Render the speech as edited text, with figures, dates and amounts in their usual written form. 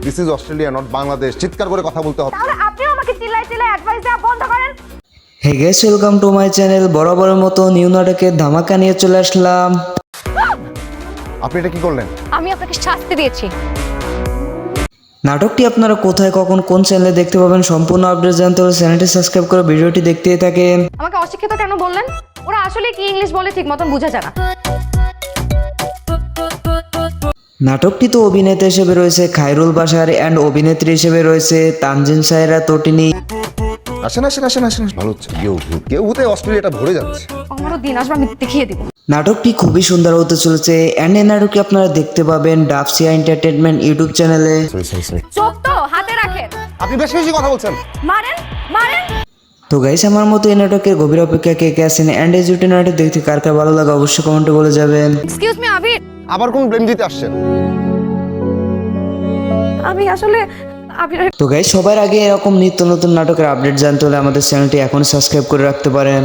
This is Australia not Bangladesh. চিৎকার করে কথা বলতে হবে। তাহলে আপনিও আমাকে চিল্লায় চিল্লায় অ্যাডভাইস দেওয়া বন্ধ করেন। Hey guys, welcome to my channel. বরাবরের মতো নিউ নাটকের ধামাকা নিয়ে চলে আসলাম। আপনি এটা কি করলেন? আমি আপনাকে শাস্তি দিয়েছি। নাটকটি আপনারা কোথায়, কখন, কোন চ্যানেলে দেখতে পাবেন সম্পূর্ণ আপডেট জানতে হলে চ্যানেলটি সাবস্ক্রাইব করে ভিডিওটি দেখতেই থাকেন। আমাকে অশিক্ষিত কেন বললেন? ওরা আসলে কি ইংলিশ বলে ঠিক মতন বোঝা যায় না। নাটকটি তো অভিনেতা হিসেবে রয়েছে খায়রুল বাশার অ্যান্ড অভিনেত্রী হিসেবে রয়েছে তানজিন সায়রা তটিনী। আসেন আসেন আসেন আসেন, ভালো হচ্ছে। কেউ ভূতে অস্ট্রেলিয়াটা ভরে যাচ্ছে। আমারও দিন আসবে, আমি দেখিয়ে দিব। নাটকটি খুবই সুন্দর হতে চলেছে অ্যান্ড এই নাটকটি আপনারা দেখতে পাবেন ডাবসিয়া এন্টারটেনমেন্ট ইউটিউব চ্যানেলে। সরি। চোখ তো হাতে রাখেন। আপনি বেশি বেশি কথা বলছেন। মারেন মারেন। তো গাইস, আমার মতো এই নাটকের গভীর অপেক্ষা কে কে আছেন অ্যান্ড এই জুটি নাটক দেখতে কার কার ভালো লাগে অবশ্যই কমেন্টে বলে যাবেন। এক্সকিউজ মি আবির, আবার কোন ব্লেম দিতে আসছেন? আমি আসলে আবির। তো গাইস, সবার আগে এরকম নিত্য নতুন নাটকের আপডেট জানতে হলে আমাদের চ্যানেলটি এখন সাবস্ক্রাইব করে রাখতে পারেন।